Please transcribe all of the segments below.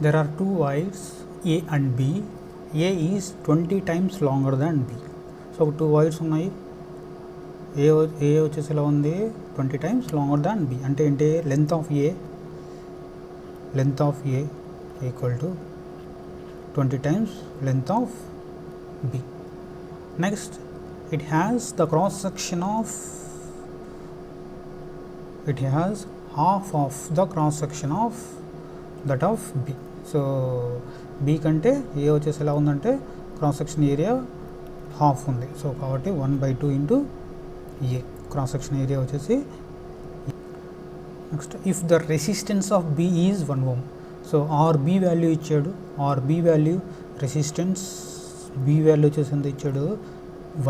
there are two wires A and B. A is 20 times longer than B. So two wires ఉన్నాయి. A వచ్చేసి ఎలా ఉంది 20 times longer than B. అంటే ఏంటి length of A equal to 20 times length of B. Next, it has the cross section of, it has half of the cross section of that of B. So B కంటే A వచ్చేసి ఎలా ఉందంటే cross section area half ఉంది. So కాబట్టి 1/2 into A cross section area వచ్చేసి. Next if the resistance of B is 1 ohm. So RB value ఇచ్చాడు. RB value resistance B value వచ్చేసి ఎంత ఇచ్చాడు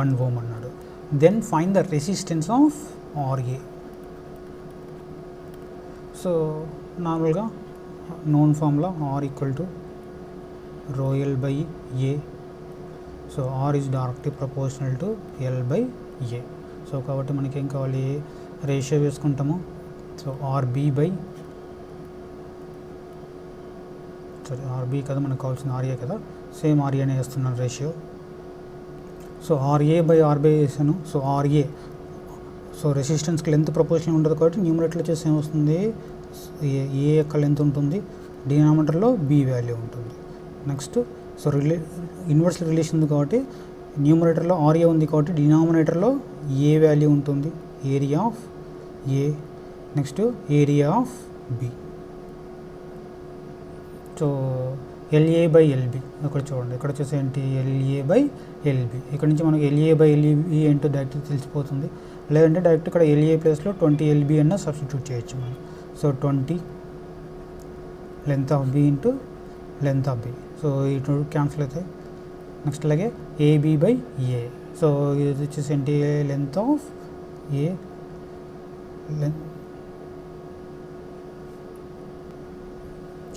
1 ohm అన్నాడు. Then find the resistance of RA. So నార్మల్గా known formula R equal to rho L by A. So R is directly proportional to L by A. So కాబట్టి మనకి ఏం కావాలి ratio వేసుకుంటాము. సో RB by RB కదా మనకు కావాల్సిన RA కదా, సేమ్ RA అనే వేస్తున్నాను ratio. So RA by RB వేసాను. సో RA సో రెసిస్టెన్స్కి లెంత్ ప్రపోర్షన్ ఉంటుంది కాబట్టి న్యూమరేటర్లో వచ్చేసి ఏమొస్తుంది ఏ యొక్క లెంత్ ఉంటుంది, డినామినేటర్లో B వాల్యూ ఉంటుంది. నెక్స్ట్ సో ఇన్వర్స్ రిలేషన్ ఉంది కాబట్టి న్యూమరేటర్లో RA ఉంది కాబట్టి డినామినేటర్లో A వాల్యూ ఉంటుంది, area of A. Next area of B. So LA by LB ఇక్కడ చూడండి, ఇక్కడ వచ్చేసి ఏంటి LA by LB. ఇక్కడ నుంచి మనకి LA by LB ఏంటో డైరెక్ట్ తెలిసిపోతుంది. లేదంటే డైరెక్ట్ ఇక్కడ LA ప్లేస్లో 20 LB అన్న సబ్స్టిట్యూట్ చేయొచ్చు మనం. So 20 length of B into length of B. So ఈ 2 క్యాన్సిల్ అవుతాయి. నెక్స్ట్ అలాగే AB by A. సో ఇది వచ్చేసి ఏంటి length of A.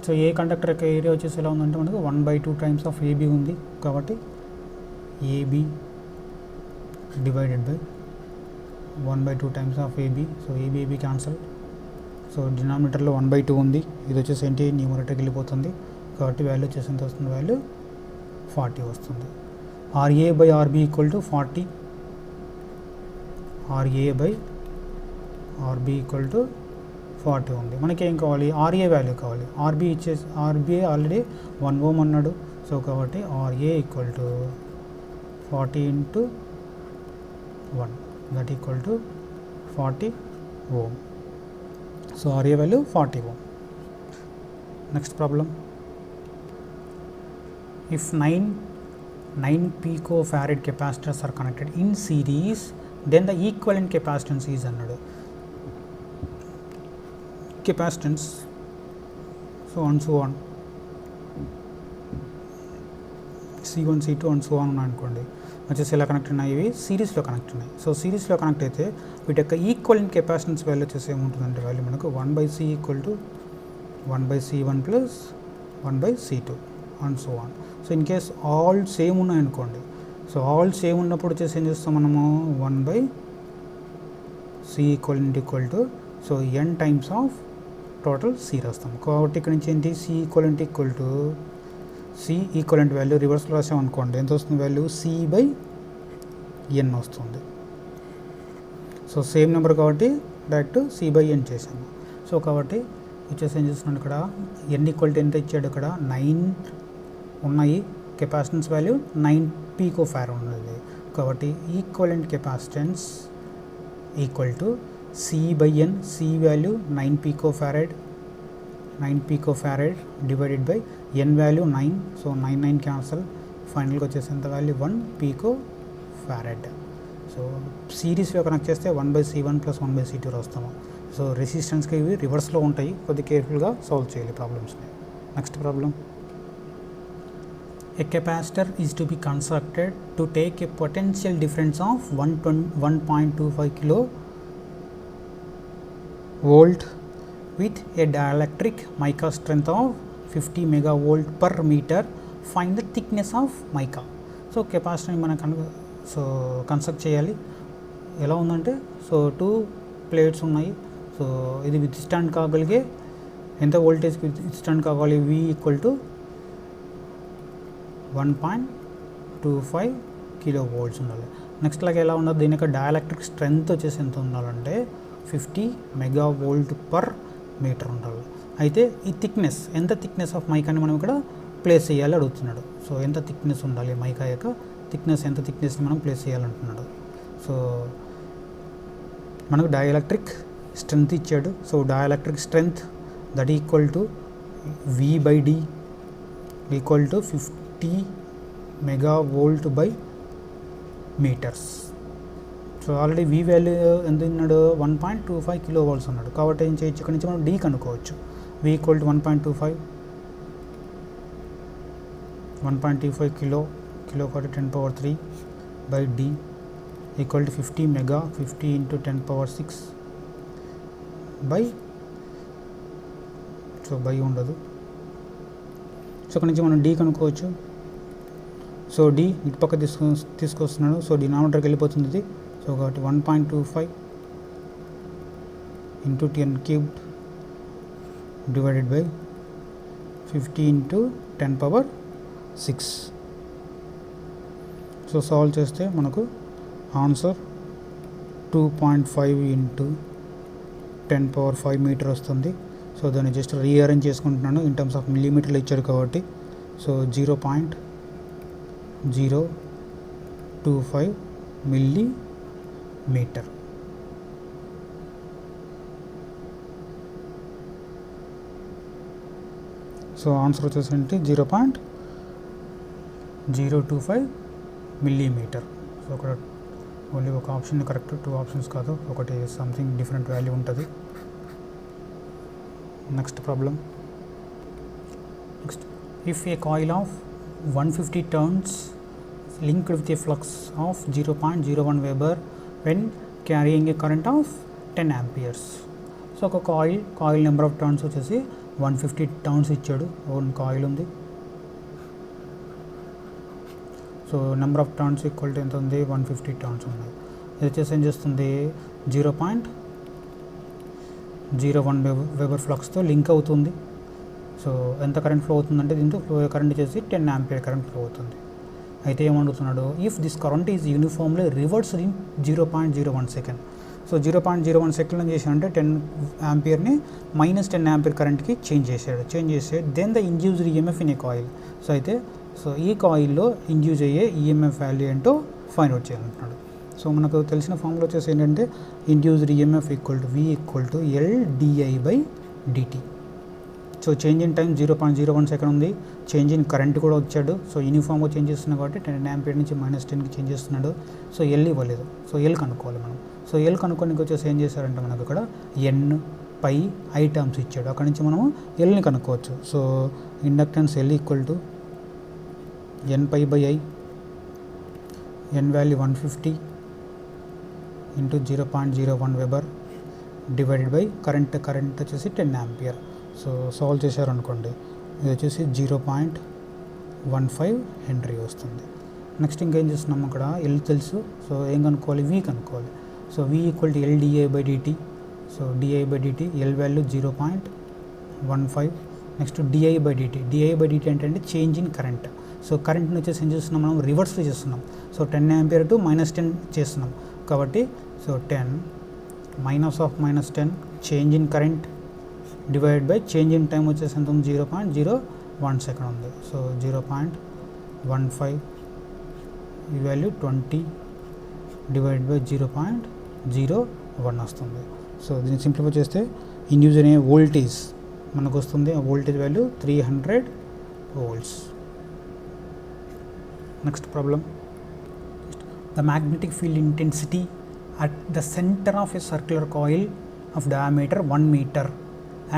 So A conductor యొక్క ఏరియా వచ్చేసి ఎలా ఉందంటే మనకు 1/2 టైమ్స్ ఆఫ్ AB ఉంది కాబట్టి AB divided by 1/2 times of AB. So AB cancel. So డినామినేటర్లో 1/2 ఉంది, ఇది వచ్చేసి ఏంటి న్యూమరేటర్కి వెళ్ళిపోతుంది కాబట్టి వాల్యూ వచ్చేసి ఎంత వస్తుంది, వాల్యూ 40 వస్తుంది. RA by RB equal to 40. RA by RB equal to 40 ఉంది. మనకి ఏం కావాలి RA వాల్యూ కావాలి. RB ఆల్రెడీ 1 ohm అన్నాడు. సో కాబట్టి RA equal to 40 into 1 that equal to 40 ohm. So RA value 40 ohm. Next problem, if 9 picofarad capacitors are connected in series then the equivalent capacitance is అన్నాడు. Capacitance so on C1 C2 and so on అనుకోండి, వచ్చేసి ఎలా connect ఉన్నాయి, ఇవి సిరీస్లో connect ఉన్నాయి. So సిరీస్లో connect అయితే వీటి యొక్క ఈక్వలెంట్ కెపాసిటెన్స్ వాల్యూ వచ్చేసి ఏముంటుందంటే వాల్యూ మనకు 1/C equal to 1/C1 plus 1/C2 and so on. So in case all same ఉన్నాయనుకోండి, సో ఆల్ సేమ్ ఉన్నప్పుడు వచ్చేసి ఏం చేస్తాం మనము 1/C equivalent equal to so n times of total C రాస్తాం. కాబట్టి ఇక్కడ నుంచి ఏంటి C equivalent equal to C equivalent value రివర్స్లో రాసాం అనుకోండి ఎంత వస్తుంది వాల్యూ C/n వస్తుంది. సో సేమ్ నెంబర్ కాబట్టి డైరెక్ట్ C/n చేసాము. సో కాబట్టి వచ్చేసి ఏం చేస్తున్నాడు ఇక్కడ n ఈక్వల్ టు ఎంత ఇచ్చాడు, ఇక్కడ 9 ఉన్నాయి, కెపాసిటెన్స్ వాల్యూ 9 picofarad ఉన్నది కాబట్టి equivalent capacitance equal to C/n. C value 9 picofarad divided by n value 9. So 9 cancel, ఫైనల్గా వచ్చేసి ఎంత వాల్యూ 1 picofarad. సో సిరీస్లో కనెక్ట్ చేస్తే 1/C1 ప్లస్ 1/C2 రాస్తాము. సో రెసిస్టెన్స్కి ఇవి రివర్స్లో ఉంటాయి, కొద్దిగా కేర్ఫుల్గా సాల్వ్ చేయాలి ప్రాబ్లమ్స్ని. Next problem, a capacitor is to be constructed to take a potential difference of 1.25 kilo volt with a dielectric mica strength of 50 megavolt per meter. Find the thickness of mica. So కెపాసిటర్ని మనం construct చేయాలి. ఎలా ఉందంటే so 2 plates ఉన్నాయి. So ఇది withstand కాగలిగే ఎంత వోల్టేజ్కి ఇన్స్టెంట్ కావాలి, V equal to 1.25 kilo volts ఉండాలి. నెక్స్ట్ లాగా ఎలా ఉండదు, దీని యొక్క డైఎలక్ట్రిక్ స్ట్రెంగ్త్ వచ్చేసి ఎంత ఉండాలంటే 50 మెగా వోల్ట్ పర్ మీటర్ ఉండాలి. అయితే ఈ థిక్నెస్, ఎంత థిక్నెస్ ఆఫ్ మైకా అని మనం ఇక్కడ ప్లేస్ చేయాలి అడుగుతున్నాడు. సో ఎంత థిక్నెస్ ఉండాలి, మైకా యొక్క థిక్నెస్ ఎంత థిక్నెస్ని మనం ప్లేస్ చేయాలంటున్నాడు. సో మనకు డైఎలక్ట్రిక్ స్ట్రెంగ్త్ ఇచ్చాడు. So dielectric strength that equal to V/D equal to 50 mega volt by meters. So already V value ఎంత ఉన్నాడు, 1.25 కిలో వోల్ట్స్ ఉన్నాడు. కాబట్టి ఏం చేయొచ్చు, ఇక్కడ నుంచి మనం D కనుక్కోవచ్చు. V ఈక్వల్ టు 1.25 కిలో కాబట్టి 10⁻³ by D equal to 50 mega, 50 into 10⁻6 by, so by ఉండదు. సో ఇక్కడ నుంచి మనం D కనుక్కోవచ్చు. సో D ఇటు పక్క తీసుకొస్తున్నాడు. సో డినామినేటర్కి వెళ్ళిపోతుంది ఇది. సో కాబట్టి 1.25 into 10³ divided by 50 into 10⁻6. So solve చేస్తే మనకు ఆన్సర్ 2.5 ఇంటూ 10⁻5 మీటర్ వస్తుంది. సో దాన్ని జస్ట్ రీఅరేంజ్ చేసుకుంటున్నాను ఇన్ టర్మ్స్ ఆఫ్ మిల్లీమీటర్లు ఇచ్చాడు కాబట్టి. So 0.025 millimetre. సో ఆన్సర్ వచ్చేసి 0.025 మిల్లీమీటర్. సో అక్కడ ఓన్లీ ఒక ఆప్షన్ కరెక్ట్, 2 ఆప్షన్స్ కాదు, ఒకటి సంథింగ్ డిఫరెంట్ వాల్యూ ఉంటుంది. Next problem. Next, if A coil of 150 turns linked with a flux of 0.01 Weber when carrying a current of 10 amperes. So ఒక coil number of turns వచ్చేసి 150 turns ఇచ్చాడు. Own coil ఉంది. So number of turns equal to ఎంత ఉంది, 150 turns ఉన్నాయి. ఇది వచ్చేసి ఏం చేస్తుంది, 0.01 వెబర్ ఫ్లక్స్తో లింక్ అవుతుంది. సో ఎంత కరెంట్ ఫ్లో అవుతుందంటే దీంతో ఫ్లో కరెంట్ వచ్చేసి 10 ఆంపియర్ కరెంట్ ఫ్లో అవుతుంది. అయితే ఏమడుగుతున్నాడు, if this current is uniformly reversed in 0.01 second. So 0.01 second ఏం చేశాడంటే 10 ఆంపియర్ని -10 ఆంపియర్ కరెంట్కి చేంజ్ చేసాడు. Then the induced EMF in a coil. So ఈ కాయిల్లో ఇండ్యూస్ అయ్యే ఈఎంఎఫ్ వాల్యూ ఏంటో ఫైండ్ అవుట్ చేయాలంటున్నాడు. సో మనకు తెలిసిన ఫార్ములా వచ్చేసి ఏంటంటే induced EMF equal to V equal to LdI/dt. So change in time 0.01 second ఉంది. చేంజ్ ఇన్ కరెంట్ కూడా వచ్చాడు. సో యూనిఫామ్గా చేంజ్ చేస్తున్నాడు కాబట్టి 10 ఆంపియర్ నుంచి -10కి చేంజ్ చేస్తున్నాడు. సో L ఇవ్వలేదు. సో L కనుక్కోవాలి మనం. సో L కనుక్కోనికి వచ్చేసి ఏం చేశారంటే మనకు ఇక్కడ N, పై, I టర్మ్స్ ఇచ్చాడు. అక్కడ నుంచి మనము Lని కనుక్కోవచ్చు. So inductance L equal to N⁻I, N value 150 into 0.01 weber divided by current వచ్చేసి 10 ఆంపియర్. సో సాల్వ్ చేశారనుకోండి ఇది వచ్చేసి 0.15 హెన్రీ వస్తుంది. నెక్స్ట్ ఇంకేం చేస్తున్నాం, అక్కడ L తెలుసు. సో ఏం కనుక్కోవాలి, V కనుక్కోవాలి. So V equal to LdI/dt. So dI/dt L value 0.15. Next dI/dt. dI/dt అంటే చేంజ్ ఇన్ కరెంట్. సో కరెంట్ని వచ్చేసి ఏం చేస్తున్నాం మనం, రివర్స్లో చేస్తున్నాం. సో 10 ఆంపియర్ టు -10 చేస్తున్నాం కాబట్టి so 10 -10 change in current divide by change in time వచ్చేసి ఎంత ఉంది, 0.01 సెకండ్ ఉంది. సో 0.15 ఈ వాల్యూ 20 డివైడ్ బై 0.01 వస్తుంది. సో దీన్ని సింప్లిఫై చేస్తే ఇండ్యూస్ అనే వోల్టేజ్ మనకు వస్తుంది. ఆ voltage value 300 volts. Next problem. The magnetic field intensity at the center of a circular coil of diameter 1 meter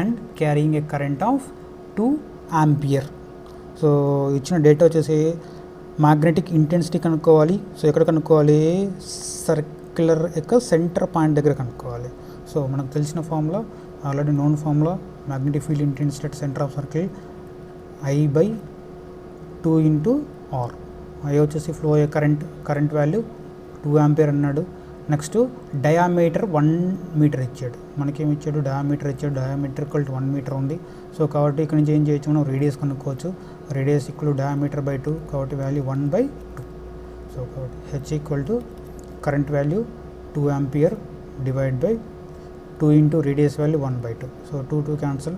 and carrying a current of 2 ampere. So ఇచ్చిన data వచ్చేసి magnetic intensity కనుక్కోవాలి. So ఎక్కడ కనుక్కోవాలి, circular యొక్క centre point దగ్గర కనుక్కోవాలి. So మనకు తెలిసిన formula, already known formula, magnetic field intensity at centre of circle I/2 into R. I వచ్చేసి ఫ్లో అయ్యే కరెంట్ వాల్యూ 2 ఆంపియర్ అన్నాడు. నెక్స్ట్ డయామీటర్ 1 మీటర్ ఇచ్చాడు. మనకేమి ఇచ్చాడు, డయామీటర్ ఇచ్చాడు. డయామీటర్ ఈక్వల్ టు 1 మీటర్ ఉంది. సో కాబట్టి ఇక్కడ నుంచి ఏం చేయొచ్చు, మనం రేడియస్ కనుక్కోవచ్చు. Radius equal to diameter by 2, కాబట్టి వాల్యూ 1/2. సో కాబట్టి H equal to current value 2 ampere divide by 2 into radius value 1/2. So 2 cancel.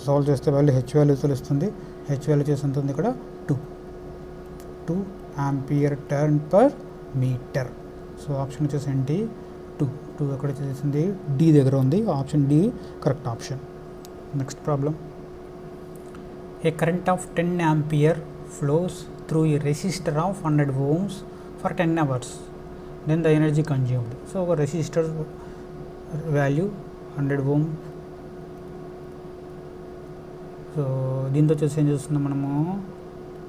Solve చేస్తే వాల్యూ హెచ్ వాల్యూ తెలుస్తుంది. హెచ్ వాల్యూ చేసి ఎంత ఉంది ఇక్కడ, 2 ampere turn per meter. So option వచ్చేసి ఏంటి, 2 ఎక్కడ చేసింది, డి దగ్గర ఉంది. Option D correct option. Next problem. A current of 10 ampere flows through a resistor of 100 ohms for 10 hours. Then the energy consumed. So ఒక రెసిస్టర్ వాల్యూ 100 ohm. సో దీంతో వచ్చేసి ఏం చేస్తున్నాం మనము,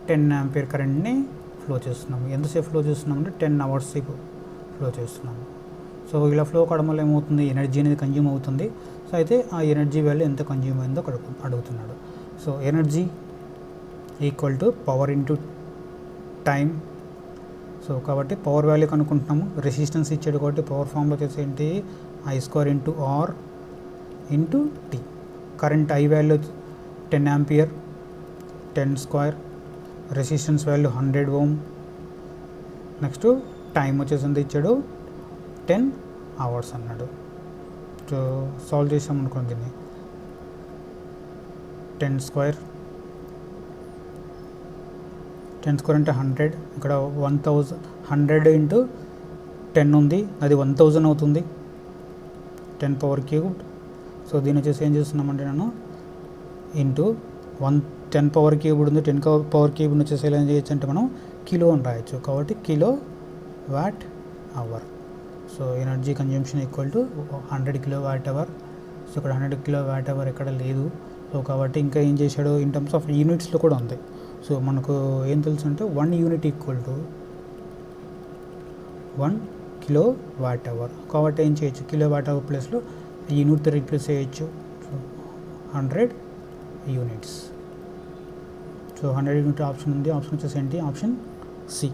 10 ఆంపియర్ కరెంట్ని ఫ్లో చేస్తున్నాము. ఎంతసేపు ఫ్లో చేస్తున్నాం అంటే 10 hours సేపు ఫ్లో చేస్తున్నాము. సో ఇలా ఫ్లో కావడం వల్ల ఏమవుతుంది, ఎనర్జీ అనేది కన్జ్యూమ్ అవుతుంది. సో అయితే ఆ ఎనర్జీ వాల్యూ ఎంత కన్జ్యూమ్ అయిందో అడుగుతున్నాడు. So energy equal to power into time. So కాబట్టి పవర్ వాల్యూ కనుక్కుంటున్నాము. రెసిస్టెన్స్ ఇచ్చాడు కాబట్టి పవర్ ఫామ్లో వచ్చేసి ఏంటి, I² into R into T. Current I value 10 ampere, 10². Resistance value 100 ohm. Next time వచ్చేసి ఎంత ఇచ్చాడు, 10 hours అన్నాడు. సో సాల్వ్ చేసాం అనుకోండి దీన్ని. 10² అంటే 100. ఇక్కడ 1000, 100 ఇంటూ 10 ఉంది, అది 1000 అవుతుంది. 10 పవర్ క్యూబ్డ్. సో దీని వచ్చేసి ఏం చేస్తున్నామంటే నేను ఇంటూ 10 పవర్ క్యూబ్డ్ ఉంది. 10 పవర్ క్యూబ్డ్ వచ్చేసి ఎలా చేయొచ్చు అంటే మనం కిలో అని రాయొచ్చు. కాబట్టి kilo watt hour. So energy consumption equal to 100 kWh. So ఇక్కడ 100 kWh ఎక్కడ లేదు. సో కాబట్టి ఇంకా ఏం చేశాడు, ఇన్ టర్మ్స్ ఆఫ్ యూనిట్స్లో కూడా ఉంది. సో మనకు ఏం తెలుసు అంటే 1 యూనిట్ ఈక్వల్ టు 1 kWh. కాబట్టి ఏం చేయొచ్చు, kWh ప్లేస్లో యూనిట్తో రీప్లేస్ చేయొచ్చు. So 100 units. So 100 unit option ఉంది. ఆప్షన్ వచ్చేసి ఏంటి, ఆప్షన్ సి.